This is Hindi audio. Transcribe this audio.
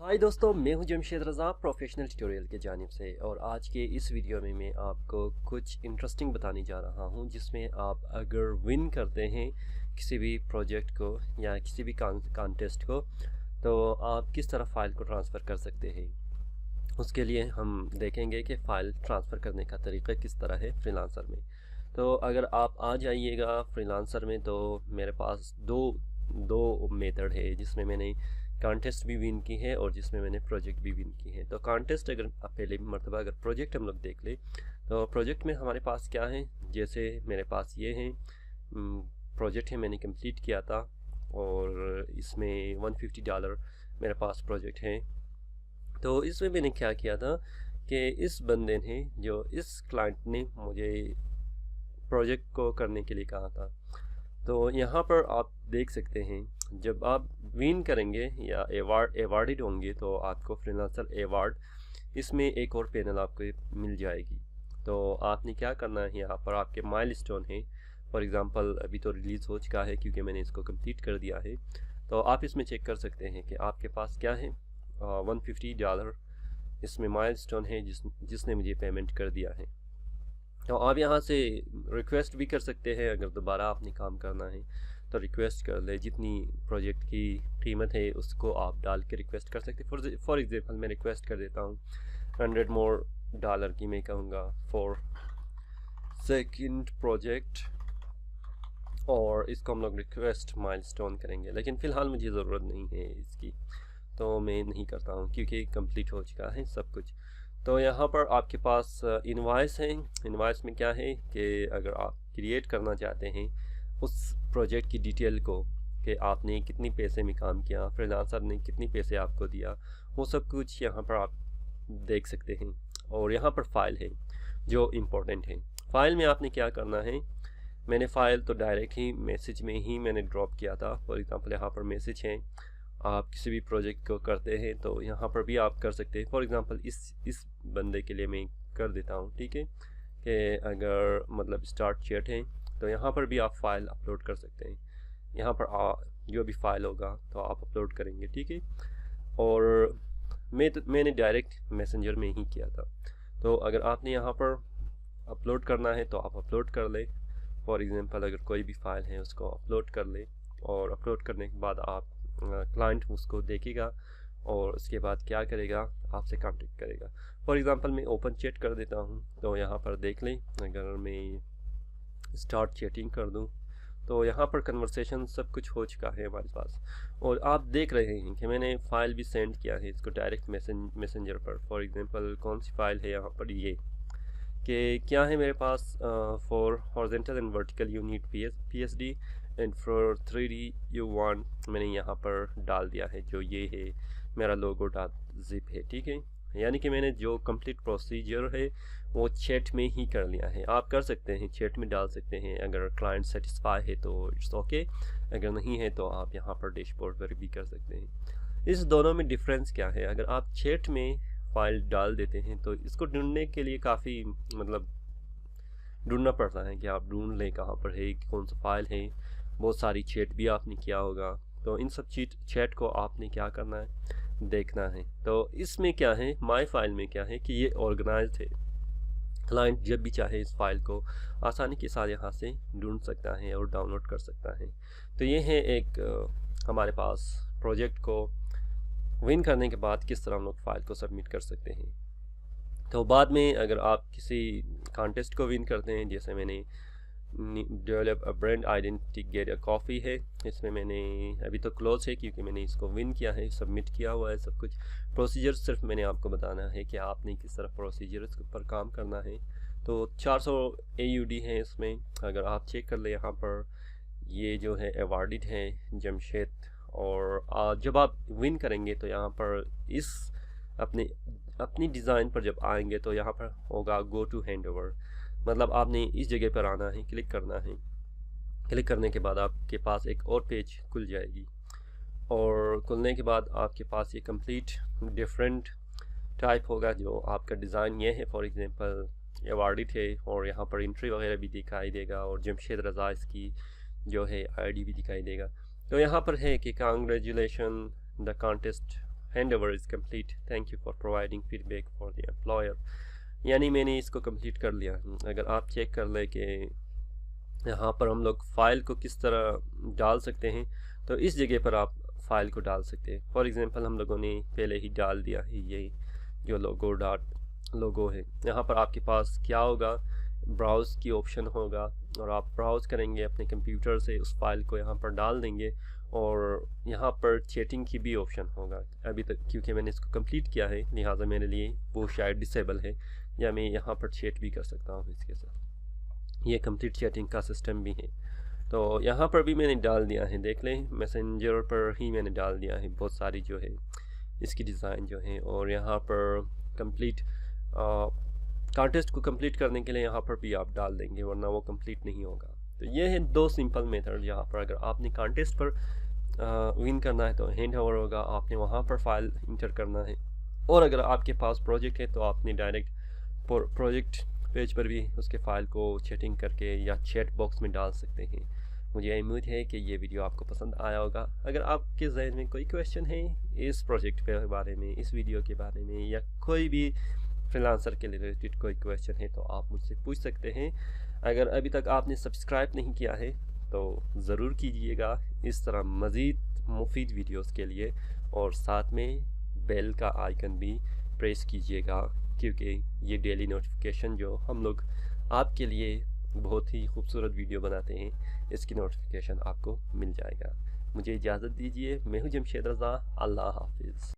हाय दोस्तों, मैं हूं जमशेद रज़ा प्रोफेशनल ट्यूटोरियल के जानिब से। और आज के इस वीडियो में मैं आपको कुछ इंटरेस्टिंग बताने जा रहा हूं, जिसमें आप अगर विन करते हैं किसी भी प्रोजेक्ट को या किसी भी कॉन्टेस्ट को, तो आप किस तरह फ़ाइल को ट्रांसफ़र कर सकते हैं। उसके लिए हम देखेंगे कि फ़ाइल ट्रांसफ़र करने का तरीका किस तरह है फ्रीलांसर में। तो अगर आप आ जाइएगा फ्रीलांसर में, तो मेरे पास दो मेथड है जिसमें मैंने कॉन्टेस्ट भी विन की है और जिसमें मैंने प्रोजेक्ट भी विन की है। तो कॉन्टेस्ट अगर पहले मरतबा अगर प्रोजेक्ट हम लोग देख ले, तो प्रोजेक्ट में हमारे पास क्या है, जैसे मेरे पास ये है प्रोजेक्ट है, मैंने कंप्लीट किया था और इसमें $150 मेरे पास प्रोजेक्ट है। तो इसमें मैंने क्या किया था कि इस बंदे ने, जो इस क्लाइंट ने मुझे प्रोजेक्ट को करने के लिए कहा था, तो यहाँ पर आप देख सकते हैं जब आप विन करेंगे या अवार्डेड होंगे तो आपको फ्रीलांसर अवार्ड, इसमें एक और पैनल आपको मिल जाएगी। तो आपने क्या करना है, यहाँ पर आपके माइलस्टोन है। फॉर एग्ज़ाम्पल अभी तो रिलीज़ हो चुका है क्योंकि मैंने इसको कंप्लीट कर दिया है। तो आप इसमें चेक कर सकते हैं कि आपके पास क्या है, $150 इसमें माइलस्टोन है जिसने मुझे पेमेंट कर दिया है। तो आप यहाँ से रिक्वेस्ट भी कर सकते हैं, अगर दोबारा आपने काम करना है तो रिक्वेस्ट कर ले। जितनी प्रोजेक्ट की कीमत है उसको आप डाल के रिक्वेस्ट कर सकते हैं। फॉर एग्जांपल मैं रिक्वेस्ट कर देता हूँ $100 की, मैं कहूँगा फॉर सेकंड प्रोजेक्ट, और इसको हम लोग रिक्वेस्ट माइलस्टोन करेंगे। लेकिन फ़िलहाल मुझे ज़रूरत नहीं है इसकी, तो मैं नहीं करता हूँ क्योंकि कंप्लीट हो चुका है सब कुछ। तो यहाँ पर आपके पास इनवाइस है। इनवाइस में क्या है कि अगर आप क्रिएट करना चाहते हैं उस प्रोजेक्ट की डिटेल को, कि आपने कितनी पैसे में काम किया, फ्रीलांसर ने कितनी पैसे आपको दिया, वो सब कुछ यहाँ पर आप देख सकते हैं। और यहाँ पर फाइल है जो इम्पोर्टेंट है। फ़ाइल में आपने क्या करना है, मैंने फ़ाइल तो डायरेक्ट ही मैसेज में ही मैंने ड्रॉप किया था। फॉर एग्ज़ाम्पल यहाँ पर मैसेज है, आप किसी भी प्रोजेक्ट को करते हैं तो यहाँ पर भी आप कर सकते हैं। फॉर एग्ज़ाम्पल इस बंदे के लिए मैं कर देता हूँ, ठीक है, कि अगर मतलब स्टार्ट चैट है तो यहाँ पर भी आप फाइल अपलोड कर सकते हैं। यहाँ पर जो भी फाइल होगा तो आप अपलोड करेंगे, ठीक है। और मैंने डायरेक्ट मैसेंजर में ही किया था। तो अगर आपने यहाँ पर अपलोड करना है तो आप अपलोड कर ले। फॉर एग्ज़ाम्पल अगर कोई भी फाइल है उसको अपलोड कर ले, और अपलोड करने के बाद आप क्लाइंट उसको देखेगा और उसके बाद क्या करेगा, आपसे कांटेक्ट करेगा। फॉर एग्ज़ाम्पल मैं ओपन चैट कर देता हूँ, तो यहाँ पर देख लें, अगर मैं स्टार्ट चैटिंग कर दूँ तो यहाँ पर कन्वर्सेशन सब कुछ हो चुका है हमारे पास। और आप देख रहे हैं कि मैंने फ़ाइल भी सेंड किया है इसको डायरेक्ट मैसेंजर पर। फॉर एग्ज़ाम्पल कौन सी फ़ाइल है यहाँ पर, ये कि क्या है मेरे पास, for horizontal and vertical you need PSD and for 3D you want, मैंने यहाँ पर डाल दिया है जो ये है मेरा लोगो डॉट जिप है, ठीक है। यानी कि मैंने जो कंप्लीट प्रोसीजर है वो चैट में ही कर लिया है। आप कर सकते हैं, चैट में डाल सकते हैं। अगर क्लाइंट सेटिस्फाई है तो इट्स ओके, अगर नहीं है तो आप यहाँ पर डैशबोर्ड पर भी कर सकते हैं। इस दोनों में डिफरेंस क्या है, अगर आप चैट में फाइल डाल देते हैं तो इसको ढूंढने के लिए काफ़ी मतलब ढूंढना पड़ता है कि आप ढूंढ लें कहाँ पर है, कौन सा फाइल है। बहुत सारी चैट भी आपने किया होगा, तो इन सब चैट को आपने क्या करना है, देखना है। तो इसमें क्या है, माई फाइल में क्या है कि ये ऑर्गेनाइज्ड है। क्लाइंट जब भी चाहे इस फाइल को आसानी के साथ यहाँ से ढूंढ सकता है और डाउनलोड कर सकता है। तो ये है एक हमारे पास प्रोजेक्ट को विन करने के बाद किस तरह हम लोग फाइल को सबमिट कर सकते हैं। तो बाद में अगर आप किसी कॉन्टेस्ट को विन करते हैं, जैसे मैंने develop a brand identity get a coffee है, इसमें मैंने अभी तो क्लोज है क्योंकि मैंने इसको विन किया है, सबमिट किया हुआ है सब कुछ। प्रोसीजर सिर्फ मैंने आपको बताना है कि आपने किस तरह प्रोसीजर इसके ऊपर काम करना है। तो 400 AUD है इसमें, अगर आप चेक कर ले यहाँ पर, ये जो है अवार्डेड है जमशेद। और जब आप विन करेंगे तो यहाँ पर इस अपनी डिज़ाइन पर जब आएंगे तो यहाँ पर होगा गो टू हैंड ओवर, मतलब आपने इस जगह पर आना है, क्लिक करना है। क्लिक करने के बाद आपके पास एक और पेज खुल जाएगी, और खुलने के बाद आपके पास ये कंप्लीट डिफरेंट टाइप होगा। जो आपका डिज़ाइन ये है, फॉर एग्जांपल अवार्डेड है, और यहाँ पर एंट्री वगैरह भी दिखाई देगा, और जमशेद रज़ा इसकी जो है ID भी दिखाई देगा। तो यहाँ पर है कि congratulation the contest handover is complete. Thank you for providing feedback for the employer. यानी मैंने इसको कंप्लीट कर लिया। अगर आप चेक कर लें कि यहाँ पर हम लोग फ़ाइल को किस तरह डाल सकते हैं, तो इस जगह पर आप फ़ाइल को डाल सकते हैं। फॉर एग्ज़ाम्पल हम लोगों ने पहले ही डाल दिया है यही जो लोगो है। यहाँ पर आपके पास क्या होगा, ब्राउज़ की ऑप्शन होगा और आप ब्राउज़ करेंगे अपने कंप्यूटर से, उस फाइल को यहाँ पर डाल देंगे और यहाँ पर चैटिंग की भी ऑप्शन होगा। अभी तक क्योंकि मैंने इसको कंप्लीट किया है लिहाजा मेरे लिए वो शायद डिसेबल है, या मैं यहाँ पर चैट भी कर सकता हूँ इसके साथ। ये कंप्लीट चैटिंग का सिस्टम भी है। तो यहाँ पर भी मैंने डाल दिया है, देख लें मैसेंजर पर ही मैंने डाल दिया है बहुत सारी जो है इसकी डिज़ाइन जो है। और यहाँ पर कंप्लीट कॉन्टेस्ट को कंप्लीट करने के लिए यहाँ पर भी आप डाल देंगे, वरना वो कंप्लीट नहीं होगा। तो ये है दो सिंपल मेथड। यहाँ पर अगर आपने कॉन्टेस्ट पर विन करना है तो हैंड ओवर होगा, आपने वहाँ पर फाइल इंटर करना है। और अगर आपके पास प्रोजेक्ट है तो आपने डायरेक्ट प्रोजेक्ट पेज पर भी उसके फ़ाइल को चैटिंग करके या चैट बॉक्स में डाल सकते हैं। मुझे उम्मीद है कि ये वीडियो आपको पसंद आया होगा। अगर आपके जहन में कोई क्वेश्चन है इस प्रोजेक्ट के बारे में, इस वीडियो के बारे में, या कोई भी फ्रीलांसर के रिलेटेड कोई क्वेश्चन है तो आप मुझसे पूछ सकते हैं। अगर अभी तक आपने सब्सक्राइब नहीं किया है तो ज़रूर कीजिएगा इस तरह मज़ीद मुफीद वीडियोस के लिए, और साथ में बेल का आइकन भी प्रेस कीजिएगा, क्योंकि ये डेली नोटिफिकेशन जो हम लोग आपके लिए बहुत ही खूबसूरत वीडियो बनाते हैं इसकी नोटिफिकेशन आपको मिल जाएगा। मुझे इजाज़त दीजिए, मैं हूँ जमशेद रज़ा। अल्लाह हाफिज़।